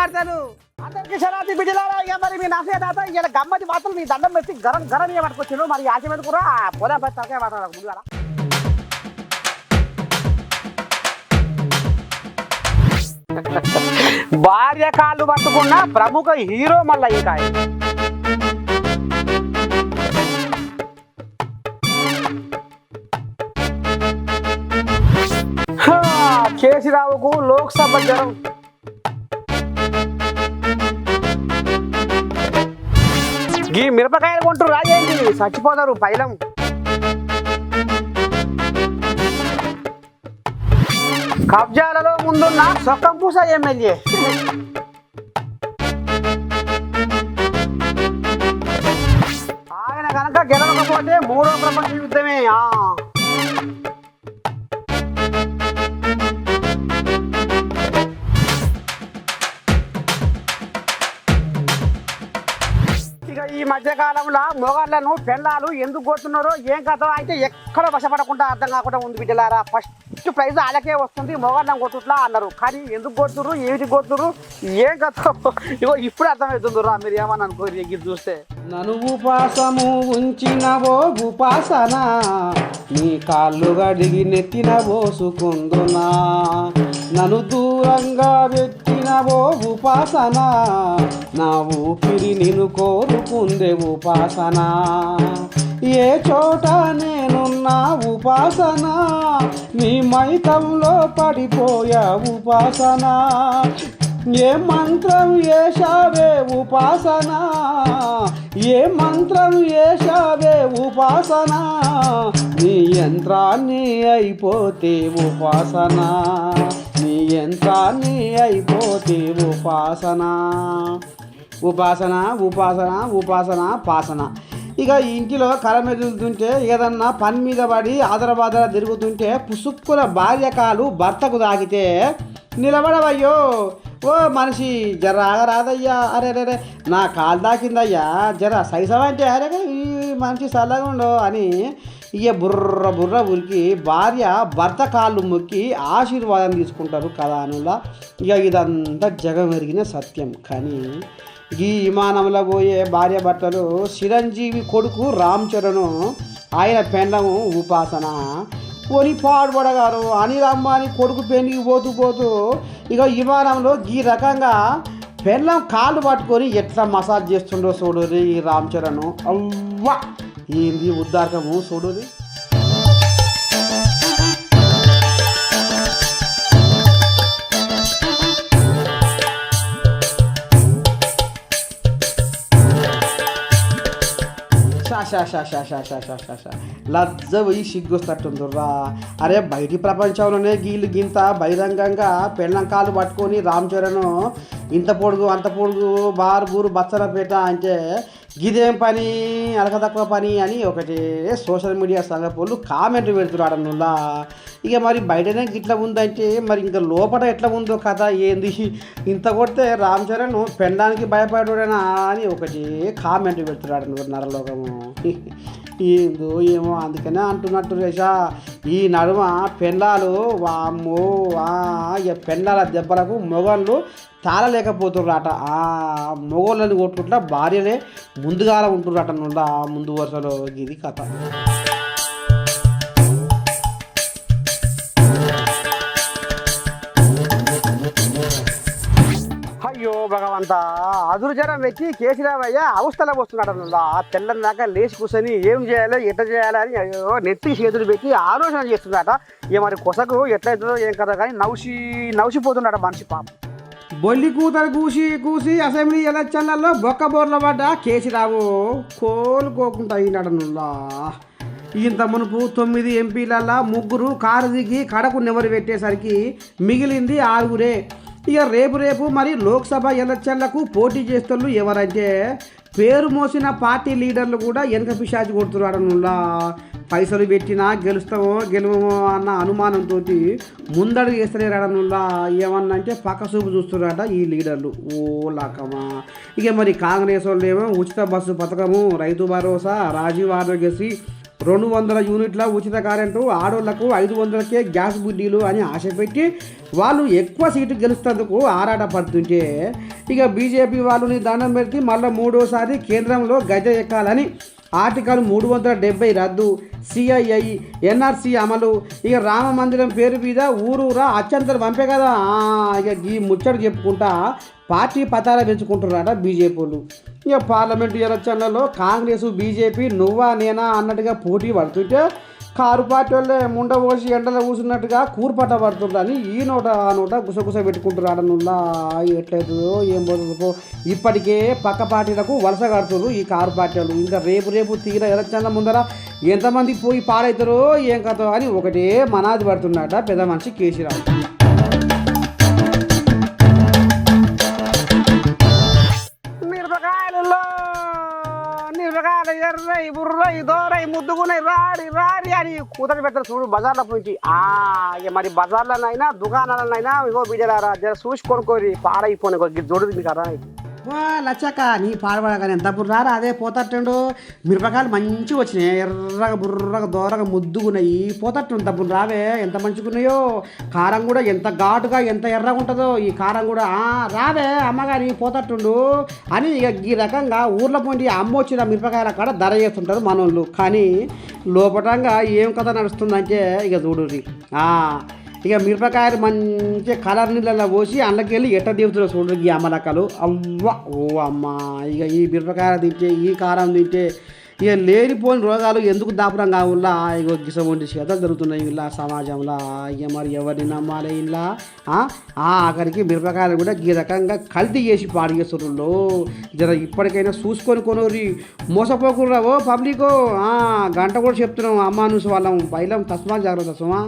మాట్లాడతాను అందరికి శరాతి బిడ్డలారా. ఇక మరి మీ నాకే తాత ఇలా గమ్మతి మాత్రం మీ దండం పెట్టి గరం గరం పట్టుకొచ్చాను. మరి ఆశ మీద కూడా పొలం పెట్టి తలకాయ మాట్లాడాలి ముందుగా. భార్య కాళ్ళు పట్టుకున్న ప్రముఖ హీరో మళ్ళా ఇంకా కేసీరావుకు లోక్సభ జ్వరం. ఈ మిరపకాయలు కొంటారు రాజేంటి చచ్చిపోతారు పైలం. కబ్జాలలో ముందున్న సొక్కంపూస ఎమ్మెల్యే. ఆయన కనుక గెలవకపోతే మూడో ప్రపంచ యుద్ధమే. ఈ మధ్యకాలంలో మొగాళ్ళను పెళ్ళాలు ఎందుకు కొడుతున్నారో ఏం కథ అయితే ఎక్కడ వశపడకుండా అర్థం కాకుండా ఉంది బిడ్డలారా. ఫస్ట్ ప్రైజ్ వాళ్ళకే వస్తుంది, మొగాళ్ళని కొట్టుట్లా అన్నారు. కానీ ఎందుకు కొడుతురు, ఏమిటి కొడుతురు, ఏం కథ ఇగో ఇప్పుడు అర్థమవుతుందిరా. మీరు ఏమని అనుకోరు ఇది చూస్తే. నన్ను ఉపాసము ఉంచినవో ఉపాసన, నీ కాళ్ళు గడిగి నెత్తిన పోసుకుందునా. నన్ను దూరంగా పెట్టినవో ఉపాసన, నా ఊపిరి నిన్ను కోరుకుందే ఉపాసన. ఏ చోట నేనున్నా ఉపాసన, నీ మైకంలో పడిపోయా ఉపాసన. ఏ మంత్రం వేశావే ఉపాసన, ఏ మంత్రం వేశావే ఉపాసన, నీ యంత్రాన్ని అయిపోతే ఉపాసన, నీ యంత్రాన్ని అయిపోతే ఉపాసన. ఉపాసన ఉపాసన ఉపాసన పాసన. ఇక ఇంటిలో కల మెదులుతుంటే ఏదన్నా పని మీద పడి ఆదరబాదర తిరుగుతుంటే పుసుక్కుల భార్యకాలు భర్తకు తాకితే నిలబడవయ్యో ఓ మనిషి జర ఆగరాదయ్యా, అరే రే నా కాలు దాకిందయ్యా జర సైసవంటే అరే ఈ మనిషి చల్లగా ఉండో అని ఇక బుర్ర బుర్ర ఉరికి భార్య భర్త కాళ్ళు మొక్కి ఆశీర్వాదం తీసుకుంటారు కదా అనులా. ఇక ఇదంతా జగం ఎరిగిన సత్యం. కానీ ఈ విమానంలో పోయే భార్య భర్తలు చిరంజీవి కొడుకు రామ్ చరణ్, ఆయన పెండము ఉపాసన. కొని పాడుపడగారు అనిల్ అంబానీ కొడుకు పెళ్లికి పోతూ ఇక విమానంలో ఈ రకంగా పెళ్ళం కాళ్ళు పట్టుకొని ఎట్లా మసాజ్ చేస్తుండో చూడరి ఈ రామ్ చరణ్. అవ్వా ఏంది ఉద్దారకము చూడరి. లజ్జ పోయి సిగ్గొస్తట్టుందిరా. అరే బయటి ప్రపంచంలోనే గీళ్ళు గింత బహిరంగంగా పెళ్ళం కాలు పట్టుకొని రామ్ చరణ్ ఇంత పొడుగు అంత పొడుగు బారు బూరు బచ్చలపేట అంటే గిదేం పని అలక తక్కువ పని అని ఒకటి సోషల్ మీడియా సంగపోళ్ళు కామెంట్లు పెడుతున్నాడు నుల్లా. ఇక మరి బయటనే ఇట్లా ఉందంటే మరి ఇంకా లోపల ఎట్లా ఉందో కథ ఏంది. ఇంత కొడితే రామ్ చరణ్ పెళ్ళడానికి భయపడుడేనా అని ఒకటి కామెంట్ పెడుతున్నాడు నరలోకము. ఏందో ఏమో అందుకనే అంటున్నట్టు రేషా ఈ నడుమ పెళ్ళాలు వామ్మో ఇక పెళ్ళాల దెబ్బలకు మొగళ్ళు తాళలేకపోతుర్రట. ఆ మొగోళ్ళని కొట్టుకుంటా భార్యలే ముందుగా ఉంటుర్రట నుండా ముందు వరుసలో. ఇది కథ. అయ్యో భగవంతా, అదురు జ్వరం వచ్చి కేసీరావయ్య అవస్థలో వస్తున్నాడు. తెల్లని దాకా లేచి కూర్చొని ఏం చేయాలో ఎట్లా చేయాలని అయ్యో నెత్తి చేతులు పెట్టి ఆలోచన చేస్తున్నాడట. ఇక మరి కొసకు ఎట్లయితుందో ఏం కదా కానీ నవ్సిపోతున్నాడు మనిషి పాపం. బొల్లి కూతలు కూసి అసెంబ్లీ ఎలక్షన్లలో బొక్క బోర్ల పడ్డ కేసీరావు కోలుకోకుండా అయినాడనుల్లా. ఇంత మునుపు 9 ఎంపీలల్లో 3 కారు దిగి కడకు నెవరు పెట్టేసరికి మిగిలింది 6. ఇక రేపు మరి లోక్సభ ఎలక్షన్లకు పోటీ చేస్తున్నారు ఎవరంటే పేరు మోసిన పార్టీ లీడర్లు కూడా వెనక పిశాచి కొడుతున్నాడనుల్లా. పైసలు పెట్టినా గెలవమో అన్న అనుమానంతో ముందడుగు వేస్తలేరాడనుల్లా. ఏమన్నా అంటే పక్క చూపు చూస్తున్నారట ఈ లీడర్లు. ఓ లాకమా. ఇక మరి కాంగ్రెస్ వాళ్ళు ఏమో ఉచిత బస్సు పథకము, రైతు భరోసా, రాజీవ్ ఆరోగ్యశ్రీ 200 యూనిట్ల ఉచిత కరెంటు, ఆడోళ్లకు 500కే గ్యాస్ బుడ్డీలు అని ఆశ పెట్టి వాళ్ళు ఎక్కువ సీటు గెలుస్తందుకు ఆరాట పడుతుంటే ఇక బీజేపీ వాళ్ళని దండం పెడితే మళ్ళీ మూడోసారి కేంద్రంలో గజ ఎక్కాలని ఆర్టికల్ 370 రద్దు, సిఐఐ, ఎన్ఆర్సీ అమలు, ఇక రామ మందిరం పేరు మీద ఊరూరా అత్యంతలు పంపే కదా. ఇక ఈ ముచ్చట చెప్పుకుంటా పార్టీ పతాల పెంచుకుంటున్నారట బీజేపీ వాళ్ళు. ఇక పార్లమెంటు ఎలక్షన్లలో కాంగ్రెస్ బీజేపీ నువ్వా నేనా అన్నట్టుగా పోటీ పడుతుంటే కారు పార్టీ వాళ్ళే ముండబోసి ఎండలో కూర్చున్నట్టుగా కూర్పట్ట పడుతుందని ఈ నోట ఆ నోట గుసగుస పెట్టుకుంటున్నాడు. నుల్లా ఎట్లయితుందో ఏం పోతుందో. ఇప్పటికే పక్క పార్టీలకు వలస కడుతున్నారు ఈ కారు పార్టీ వాళ్ళు. ఇంకా రేపు తీర ఎలక్షన్ల ముందర ఎంతమంది పోయి పాడవుతారో ఏం కథో అని ఒకటే మనాది పడుతున్నాడ పెద్ద మనిషి కేసీరావు. మిరపకాయలు ఎర్రయి బుర్రయి దోరయి ముద్దుగున్నాయి రారి అని కూతలు పెడతారు చూడు బజార్లో పోయి. ఇక మరి బజార్లోనైనా దుకాణాలనైనా ఇగో బిడ్డలారా జర చూసి కొనుక్కోరి పాడైపోయినాయి జోడు మీకు అర్థం. లచ్చక్క నీ పాడబడగానే ఎంత బుర్రారా అదే పోతట్టుండు. మిరపకాయలు మంచిగా వచ్చినాయి, ఎర్రగా బుర్రగా దోరగా ముద్దుగున్నాయి. పోతట్టుండు తప్పుడు రావే ఎంత మంచిగున్నాయో. కారం కూడా ఎంత ఘాటుగా ఎంత ఎర్రగా ఉంటుందో ఈ కారం కూడా. రావే అమ్మగారి పోతట్టుండు అని ఇక ఈ రకంగా ఊర్లో పోయి అమ్మ వచ్చిన మిరపకాయల కాడ ధర చేస్తుంటారు మనోళ్ళు. కానీ లోపటంగా ఏం కథ నడుస్తుందంటే ఇక చూడుర్రి. ఇక మిరపకాయలు మంచి కలర్ నీళ్ళలో పోసి అందులోకెళ్ళి ఎట్ట దిగుతున్నారు చూడరు ఈ అమ్మలక్కలు. అవ్వ ఓ అమ్మ ఇక ఈ మిరపకాయలు తింటే ఈ కారం తింటే ఇక లేనిపోని రోగాలు ఎందుకు దాపురం కావుల్లా. ఇక గిసవంటి చేతలు జరుగుతున్నాయి ఇలా సమాజంలో. ఇక మరి ఎవరిని నమ్మాలి ఇలా. ఆఖరికి మిరపకాయలు కూడా ఈ రకంగా కల్తీ చేసి పాడు చేస్తున్నారు. జర ఇప్పటికైనా చూసుకొని కొనురి, మోసపోకుర్రా ఓ పబ్లిక్. గంట కూడా చెప్తున్నాం అమ్మా నువ్వు వాళ్ళం బయలం తస్మా జాగ్రత్త సుమా.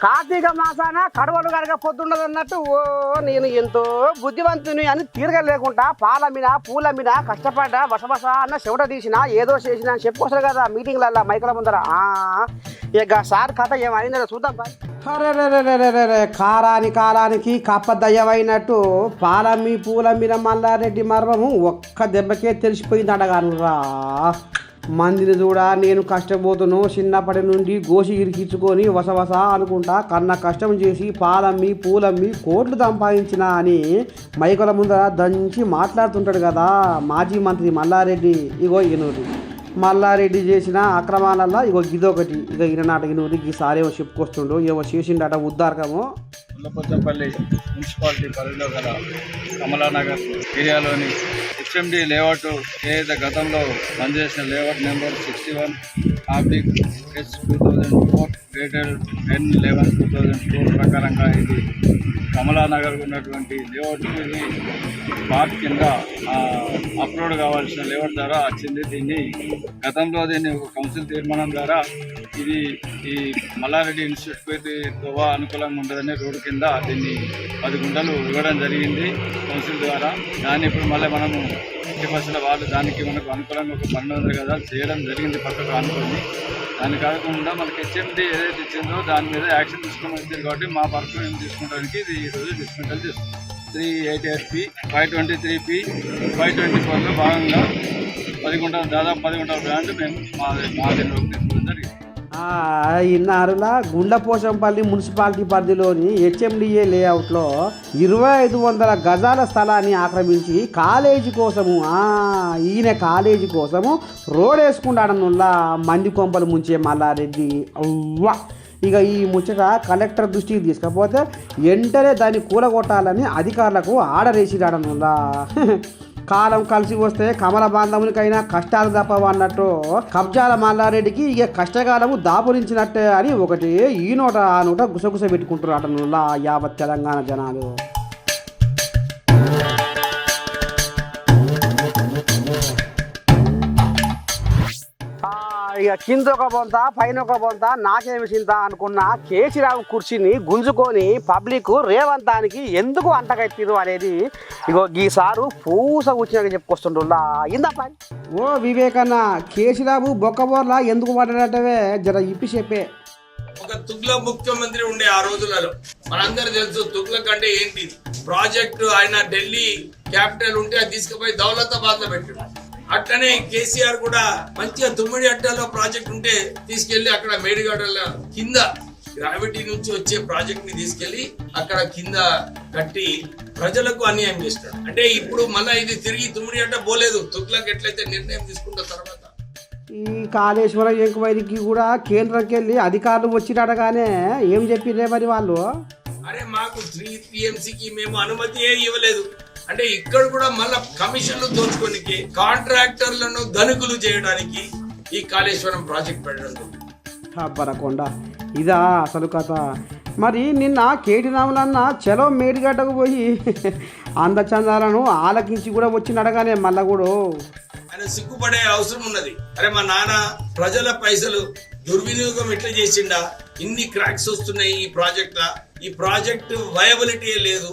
కార్తీక మాసాన కడవలు కడగ పొద్దుండదు అన్నట్టు నేను ఎంతో బుద్ధివంతుని అని తీరగ లేకుండా పాల మీద పూల మీద కష్టపడ్డా బసబస అన్న చెవుట తీసిన ఏదో చేసిన అని చెప్పుకొస్తారు కదా మీటింగ్లల్లా మైకుల ముందర. ఇక సార్ కథ ఏమైందో చూద్దాం. అరే కారానికి కప్పదయ్యమైనట్టు పాలమ్మి పూలమ్మిన మల్లారెడ్డి మర్మము ఒక్క దెబ్బకే తెలిసిపోయింది అడగానురా. మందిని చూడ నేను కష్టపోతును చిన్నప్పటి నుండి గోసి ఇరికించుకొని వసవస అనుకుంటా కన్న కష్టం చేసి పాలమ్మి పూలమ్మి కోట్లు సంపాదించిన అని మైకుల ముందర దంచి మాట్లాడుతుంటాడు కదా మాజీ మంత్రి మల్లారెడ్డి. ఇగో ఇనురు మల్లారెడ్డి చేసిన అక్రమాలల్లో ఇగో ఇదొకటి. ఇక ఈనాట ఇనురు ఈసారి ఏమో చెప్పుకొస్తుండో ఏమో చేసిండట ఉద్దారకము. ముల్లపొచ్చంపల్లి మున్సిపాలిటీ పరిధిలో గల కమలానగర్ ఏరియాలోని హెచ్ఎండి లేఅవుట్ ఏదైతే గతంలో బంద్ చేసిన లేఅవుట్ నెంబర్ 61/H/2004 డేటెడ్ 10/11/2004 ప్రకారంగా ఇది కమలానగర్ ఉన్నటువంటి లేఅవుట్కి ఇది పార్క్ కింద అప్లోడ్ కావాల్సిన లేఅవుట్ ద్వారా వచ్చింది. గతంలో దీన్ని ఒక కౌన్సిల్ తీర్మానం ద్వారా ఇది ఈ మల్లారెడ్డి ఇన్స్టిట్యూట్ గోవా అనుకూలంగా ఉంటుందని రోడ్డు కింద దీన్ని 10 గుంటలు ఇవ్వడం జరిగింది కౌన్సిల్ ద్వారా. దాన్ని ఇప్పుడు మళ్ళీ మనము 50% వాళ్ళు దానికి మనకు అనుకూలంగా ఒక 1200 గజాలు చేయడం జరిగింది పక్కకు అనుకోని. దాని కాకుండా మనకి హెచ్ఎండి ఏదైతే ఇచ్చిందో దాని మీద యాక్షన్ తీసుకోమని ఇచ్చింది కాబట్టి మా పర్సన్ ఏం తీసుకోవడానికి ఇది ఈరోజు డిస్మెంటల్ చేస్తుంది. 388P 523P 524లో భాగంగా 10 గుంటలు దాదాపు 10 గుంటల బ్రాండ్ మేము మాదిరిలోకి తీసుకోవడం జరిగింది. ఇన్నారులా గుండపోచంపల్లి మున్సిపాలిటీ పరిధిలోని హెచ్ఎండిఏ లేఅవుట్లో 2500 గజాల స్థలాన్ని ఆక్రమించి కాలేజీ కోసము ఈయన కాలేజీ కోసము రోడ్ వేసుకుంటాడనుల్లా మంది కొంపలు ముంచే మల్లారెడ్డి. అవ్వ ఇక ఈ ముచ్చట కలెక్టర్ దృష్టికి తీసుకపోతే వెంటనే దాన్ని కూలగొట్టాలని అధికారులకు ఆర్డర్ వేసిరాడనుల్లా. కాలం కలిసి వస్తే కమల బాంధవునికైనా కష్టాలు తప్పవు అన్నట్టు కబ్జాల మల్లారెడ్డికి ఇక కష్టకాలము దాపురించినట్టే అని ఒకటి ఈ నోట ఆ నోట గుసగుస పెట్టుకుంటున్నాడనుల్లా యావత్ తెలంగాణ జనాలు. ఇక కింద ఒక బొంత పైన ఒక బొంత నాకేమి చింత అనుకున్న కేసీరావు కుర్చీని గుంజుకొని పబ్లిక్ రేవంతానికి ఎందుకు అంటగట్టిరు అనేది ఇగో ఈసారు పూస కూర్చున్నాక చెప్పుకొస్తుండ్రులా ఇందా పని. ఓ వివేకన్న కేసీరావు బొక్కబోర్లా ఎందుకు పడ్డాడటవే జర ఇప్పి చెప్పే. ఒక తుగ్లక్ ముఖ్యమంత్రి ఉండే ఆ రోజులలో మనందరూ తెలుసు తుగ్లక్ అంటే ఏంటి. ప్రాజెక్టు ఆయన ఢిల్లీ క్యాపిటల్ ఉంటే అది తీసుకుపోయి దౌలతాబాద్ లో పెట్టాడు. అట్లనే కేసీఆర్ కూడా మంచిగా తుమ్మిడి అడ్డాలో ప్రాజెక్ట్ ఉంటే తీసుకెళ్లి అక్కడ మేడిగడ్డల కింద గ్రావిటీ నుంచి వచ్చే ప్రాజెక్ట్ ని తీసుకెళ్లి అక్కడ కింద కట్టి ప్రజలకు అన్యాయం చేస్తాడు. అంటే ఇప్పుడు మళ్ళా ఇది తిరిగి తుమ్మిడి అడ్డ పోలేదు. తుగ్లక్ ఎట్లయితే నిర్ణయం తీసుకున్న తర్వాత ఈ కాళేశ్వరం ఎంక్వైరీకి కూడా కేంద్రంకి వెళ్ళి అధికారులు వచ్చినడగానే ఏం చెప్పిర్రే మరి వాళ్ళు? అరే మాకు 3 TMCకి మేము అనుమతి ఇవ్వలేదు అంటే ఇక్కడ కూడా మళ్ళా కమిషన్లు దోచుకోనికి కాంట్రాక్టర్లను ధనికులు చేయడానికి ఈ కాళేశ్వరం ప్రాజెక్ట్ పెట్టడం. అబ్బరకొండ ఇదా అసలు కథ. మరి నిన్న కేటీ రాములన్న చలో మేడిగడ్డకు పోయి అందచందాలను ఆలకించి కూడా వచ్చినడగానే మళ్ళా కూడా ఆయన సిగ్గుపడే అవసరం ఉన్నది. అరే మా నాన్న ప్రజల పైసలు దుర్వినియోగం ఎట్లా చేసిండా, ఇన్ని క్రాక్స్ వస్తున్నాయి ఈ ప్రాజెక్ట్ వయబిలిటీ లేదు.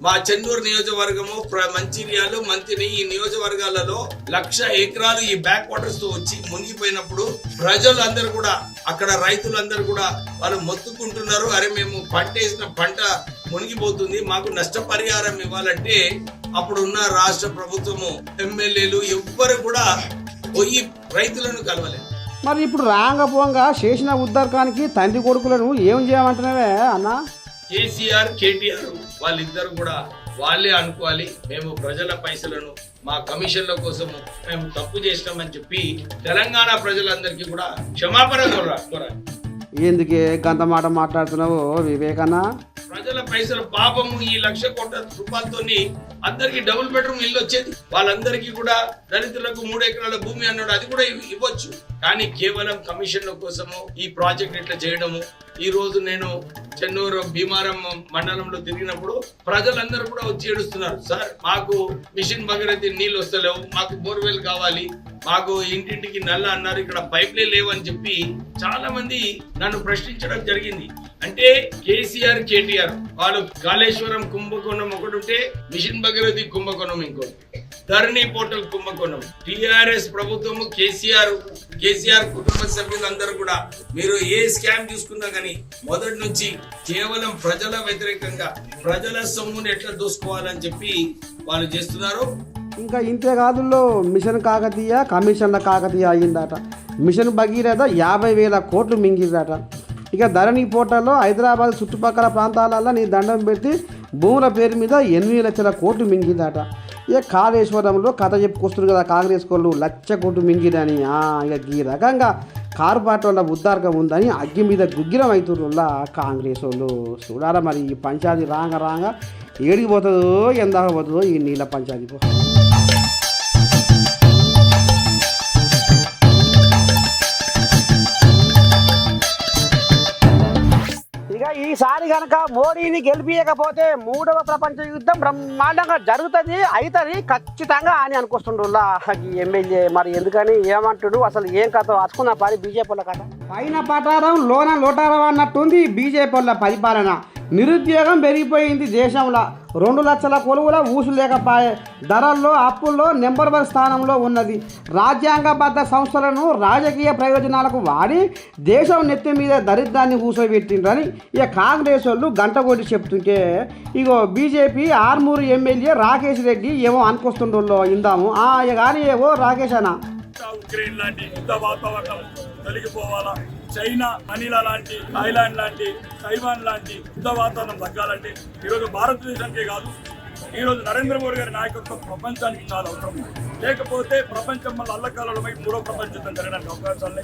మా చెన్నూరు నియోజకవర్గము మంచిర్యాలు మంత్రి ఈ నియోజకవర్గాలలో 1,00,000 ఎకరాలు ఈ బ్యాక్ వాటర్స్ తో వచ్చి మునిగిపోయినప్పుడు ప్రజలందరూ కూడా అక్కడ రైతులందరూ కూడా వాళ్ళు మొత్తుకుంటున్నారు. అరే మేము పంట వేసిన పంట మునిగిపోతుంది, మాకు నష్టపరిహారం ఇవ్వాలంటే అప్పుడున్న రాష్ట్ర ప్రభుత్వము ఎమ్మెల్యేలు ఎవ్వరు కూడా పోయి రైతులను కలవలేదు. మరి ఇప్పుడు రాంగపోంగా చేసిన ఉద్దరకానికి తండ్రి కొడుకులను ఏం చేయమంటున్నావే అన్న? కేసీఆర్ కేటీఆర్ వాళ్ళిద్దరు కూడా వాళ్ళే అనుకోవాలి, మేము ప్రజల పైసలను మా కమిషన్ల కోసము మేము తప్పు చేసినామని చెప్పి తెలంగాణ ప్రజలందరికీ కూడా క్షమాపణ కోరాలి. ఎందుకే గంత మాట మాట్లాడుతున్నావు వివేకన్నా? ప్రజల పైసలు పాపము ఈ 1,00,000 కోట్ల రూపాయలతోని అందరికి డబుల్ బెడ్రూమ్ ఇల్లు వచ్చేది. వాళ్ళందరికీ కూడా దళితులకు 3 ఎకరాల భూమి అన్నాడు, అది కూడా ఇవ్వచ్చు. కానీ కేవలం కమిషన్ల కోసము ఈ ప్రాజెక్ట్ ఇట్లా చేయడము. ఈ రోజు నేను చెన్నూరు భీమారం మండలంలో తిరిగినప్పుడు ప్రజలందరూ కూడా వచ్చి ఏడుస్తున్నారు. సార్ మాకు మిషన్ భగీరథి నీళ్ళు వస్తలేవు, మాకు బోర్వెల్ కావాలి, మాకు ఇంటింటికి నల్ల అన్నారు, ఇక్కడ పైప్లే లేవు అని చెప్పి చాలా మంది నన్ను ప్రశ్నించడం జరిగింది. అంటే కేసీఆర్ కేటీఆర్ వాళ్ళు కాళేశ్వరం కుంభకోణం ఒకటి ఉంటే మిషన్ భగీరథి కుంభకోణం ఇంకోటి, ధరణి పోర్టల్ కుంభకోణం. టిఆర్ఎస్ ప్రభుత్వము కేసీఆర్ కుటుంబ సభ్యులందరూ కూడా మీరు ఏ స్కామ్ తీసుకున్నా కానీ మొదటి నుంచి కేవలం ప్రజల వ్యతిరేకంగా ప్రజల సొమ్ముని ఎట్లా దోసుకోవాలని చెప్పి వాళ్ళు చేస్తున్నారు. ఇంకా ఇంతే కాదుల్లో మిషన్ కాకతీయ కమిషన్ల కాకతీయ అయ్యిందట. మిషన్ భగీరథ 50,000 కోట్లు మింగిదట. ఇక ధరణి పోర్టల్లో హైదరాబాద్ చుట్టుపక్కల ప్రాంతాలలో నీ దండం పెట్టి భూముల పేరు మీద 8 లక్షల కోట్లు మింగిందట. ఇక కాళేశ్వరంలో కథ చెప్పుకొస్తున్నారు కదా కాంగ్రెస్ వాళ్ళు 1,00,000 కోట్లు మింగిరని. ఇక ఈ రకంగా కార్పొరేట్ వాళ్ళ ఉద్దారకం ఉందని అగ్గి మీద గుగ్గిరం అవుతుర్రులా కాంగ్రెస్ వాళ్ళు. చూడాలా మరి ఈ పంచాయతీ రాంగ ఏడికి పోతుందో ఎందాక పోతుందో ఈ నీళ్ళ పంచాయతీ. ఇక ఈసారి కనుక మోడీని గెలిపియకపోతే 3వ ప్రపంచ యుద్ధం బ్రహ్మాండంగా జరుగుతుంది అవుతుంది ఖచ్చితంగా అని అనుకొస్తుండ్రులా ఈ ఎమ్మెల్యే. మరి ఎందుకని ఏమంటాడు అసలు ఏం కథ వచ్చుకున్న పని బీజేపీ వాళ్ళ కథ. పైన పటారం లోన లోటారం అన్నట్టుంది బీజేపీ వాళ్ళ పరిపాలన. నిరుద్యోగం పెరిగిపోయింది దేశంలో. 2 లక్షల కొలువుల ఊసు లేకపాయే. ధరల్లో అప్పుల్లో నెంబర్ 1 స్థానంలో ఉన్నది. రాజ్యాంగబద్ధ సంస్థలను రాజకీయ ప్రయోజనాలకు వాడి దేశం నెత్తి మీద దరిద్రాన్ని ఊసబెట్టిండ్రని ఇక కాంగ్రెస్ వాళ్ళు గంట కొట్టి చెప్తుంటే ఇగో బీజేపీ ఆర్మూరు ఎమ్మెల్యే రాకేష్ రెడ్డి ఏమో అనుకొస్తుండో ఇందాము. ఇక కానీ ఏవో రాకేష్ అన్న ఉక్రెయిన్ లాంటి యుద్ధ వాతావరణం తొలగిపోవాలా, చైనా, మనీలా లాంటి, థాయిలాండ్ లాంటి, తైవాన్ లాంటి యుద్ధ వాతావరణం తగ్గాలంటే ఈరోజు భారతదేశానికే కాదు ఈరోజు నరేంద్ర మోడీ గారి నాయకత్వం ప్రపంచానికి చాలా అవసరం ఉంది. లేకపోతే ప్రపంచం మళ్ళీ అల్లకాలంపై 3వ ప్రపంచ యుద్ధం జరగడానికి అవకాశాలు.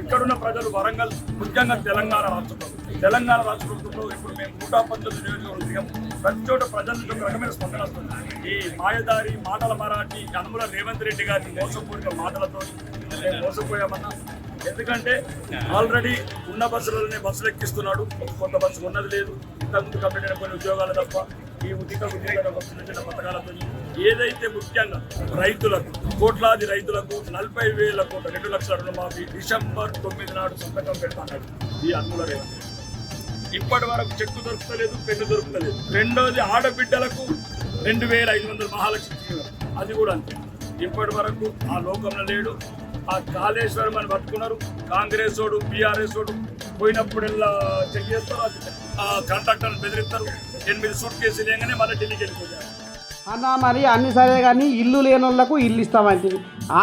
ఇక్కడున్న ప్రజలు వరంగల్ ముఖ్యంగా తెలంగాణ రాష్ట్ర ప్రభుత్వంలో ఇప్పుడు మేము 119 నియోజకవర్గం ప్రతి చోట ప్రజల నుంచి ఒక రకమైన స్పందన వస్తుంది. ఈ మాయదారి మాటల మరాఠీ యనమల రేవంత్ రెడ్డి గారి మోసపూరిత మాటలతో మేము మోసపోయామన్నా. ఎందుకంటే ఆల్రెడీ ఉన్న బస్సులు ఎక్కిస్తున్నాడు, కొత్త బస్సు ఉన్నది లేదు. ఇంతకుముందు కంప్లీట్ అయిన కొన్ని ఉద్యోగాలు తప్ప ఈ ఉచిత చిన్న పథకాలతో ఏదైతే ముఖ్యంగా రైతులకు కోట్లాది రైతులకు 40,000 కోట్ల 2 లక్షల రుణమాఫీ డిసెంబర్ 9 నాడు సంతకం పెడతాడు ఈ యనమల రేవంత్ రెడ్డి. ఇప్పటి వరకు చెక్కు దొరుకుతలేదు, పెన్ను దొరుకుతలేదు. రెండోది ఆడబిడ్డలకు 2,500 మహాలక్ష్మి, అది కూడా అంతే. ఇప్పటి వరకు ఆ లోకంలో లేడు. ఆ కాళేశ్వరం అని పట్టుకున్నారు కాంగ్రెస్ వాడు, బీఆర్ఎస్ వాడు. పోయినప్పుడల్లా చెక్ చేస్తారు, కాంట్రాక్టర్లు బెదిరిస్తారు. 8 సూట్ కేసులు లేగానే మళ్ళీ ఢిల్లీకి వెళ్ళిపోతారు. అన్న మరి అన్ని సరే కానీ ఇల్లు లేని వాళ్ళకు ఇల్లు ఇస్తామంటే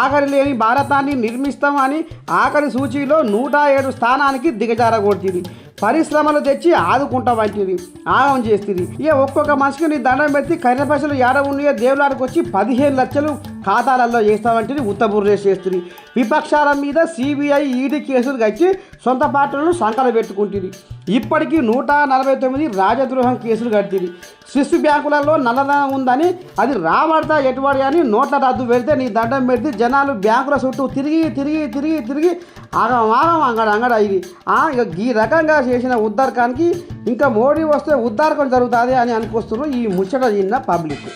ఆఖరి లేని భారతాన్ని నిర్మిస్తామని ఆఖరి సూచీలో 107 స్థానానికి దిగజారగొడుతుంది. పరిశ్రమలు తెచ్చి ఆదుకుంటామంటుంది, ఆగం చేస్తుంది. ఇక ఒక్కొక్క మనిషికి నీ దండం పెట్టి కర్ర పైసలు ఏడ ఉన్నాయో దేవులాడికి వచ్చి 15 లక్షలు ఖాతాలలో వేస్తామంటే ఉత్తబుర్రేసి చేస్తుంది. విపక్షాల మీద సిబిఐ ఈడీ కేసులు కట్టి సొంత పార్టీలను సంకలు పెట్టుకుంటుంది. ఇప్పటికీ 149 రాజద్రోహం కేసులు కట్టింది. స్విస్ బ్యాంకులలో నల్లధనం ఉందని అది రాబడతా ఎటుబడి అని నోట్ల రద్దు పెడితే నీ దండం పెడితే జనాలు బ్యాంకుల చుట్టూ తిరిగి తిరిగి తిరిగి తిరిగి ఆగం ఆగం అంగడ ఇది. ఇక ఈ రకంగా చేసిన ఉద్దారకానికి ఇంకా మోడీ వస్తే ఉద్దారకం జరుగుతుంది అని అనుకొస్తున్నారు ఈ ముచ్చట చిన్న పబ్లిక్.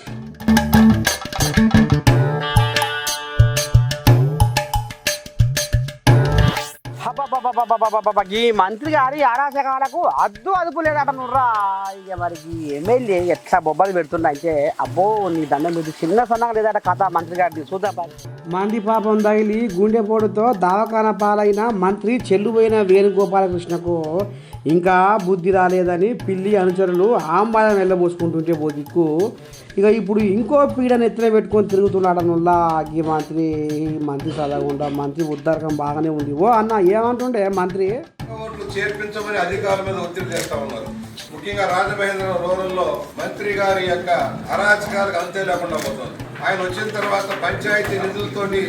ఈ మంత్రి గారి అరాచకాలకు అదుపు లేదట నుర్రా. ఇక మరి ఈ ఎమ్మెల్యే ఎట్లా బొబ్బలు పెడుతున్నా అంటే అబ్బో నీ దండం మీద చిన్న సన్నగా లేదట కథ మంత్రి గారిది. చూద్దాం. మంది పాపం తగిలి గుండెపోటుతో దవాఖాన పాలైన మంత్రి చెల్లుపోయిన వేణుగోపాలకృష్ణకు ఇంకా బుద్ధి రాలేదని పిల్లి అనుచరులు ఆంబాదం వెళ్ళబోసుకుంటుంటే బోదిక్కు ఇక ఇప్పుడు ఇంకో పీడను ఎత్తున పెట్టుకొని తిరుగుతున్నాడనుల్లా ఈ మంత్రి చదవకుండా మంత్రి ఉద్దారకం బాగానే ఉంది. ఓ అన్న ఏమంటుండే మంత్రి? ఓట్లు చేర్పించమని అధికారుల మీద ఒత్తిడి చేస్తా ఉన్నారు. ముఖ్యంగా రాజమహేంద్ర రూరల్లో మంత్రి గారి యొక్క అరాచకాలకు అంతే లేకుండా పోతుంది. ఆయన వచ్చిన తర్వాత పంచాయతీ నిధులతోటి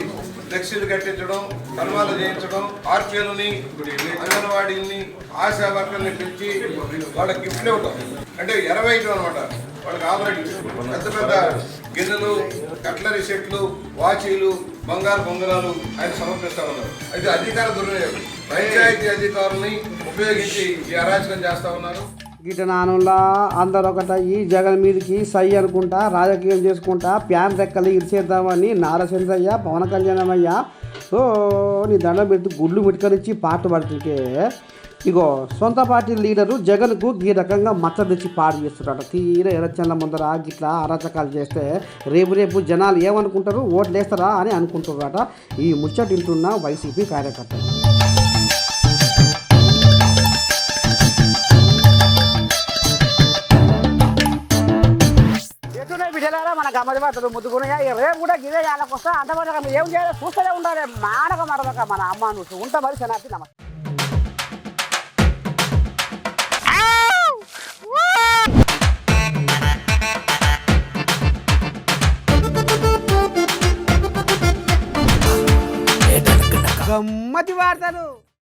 ఫ్లెక్సీలు కట్టించడం, సన్మానాలు చేయించడం, ఆర్పీఎల్ని, అంగన్వాడీని, ఆశా వర్కర్ని పిలిచి వాళ్ళకి గిఫ్ట్లు ఇవ్వడం అంటే 20 అనమాట. వాళ్ళకి ఆల్రెడీ పెద్ద పెద్ద గిన్నెలు, కట్లరీ సెట్లు, వాచీలు, బంగారు బొంగరాలు ఆయన సమర్పిస్తా ఉన్నారు. అయితే అధికార దుర్వినియోగం, పంచాయతీ అధికారుల్ని ఉపయోగించి ఈ అరాచకం చేస్తా ఉన్నారు. గిటనానంలా అందరూ ఒకటయ్యి జగన్ మీదకి సై అనుకుంటా రాజకీయం చేసుకుంటా ప్యాన్ రెక్కలు ఇరిచేద్దామని నారచంద్రయ్య, పవన్ కళ్యాణమయ్య నీ దండం పెట్టి గుళ్ళు మిట్కరించి పాట పడుతుంటే ఇగో సొంత పార్టీ లీడరు జగన్కు ఈ రకంగా మచ్చ తెచ్చి పాడు చేస్తున్నాడు. తీర ఎలక్షన్ల ముందర గిట్లా అరాచకాలు చేస్తే రేపు జనాలు ఏమనుకుంటారు, ఓట్లు వేస్తారా అని అనుకుంటున్నారట ఈ ముచ్చటింటున్న వైసీపీ కార్యకర్తలు. బిడ్డలారా మన గమ్మది వార్తలు ముద్దుకున్నాయా. రేపు కూడా గిదే వాళ్ళకి వస్తా అంతమంది ఏం చేయాలి చూస్తూనే ఉండాలి. మానక మరదక మన అమ్మ నువ్వు ఉంటా మరి శనార్థి. నమస్తే. గమ్మతి వార్తలు.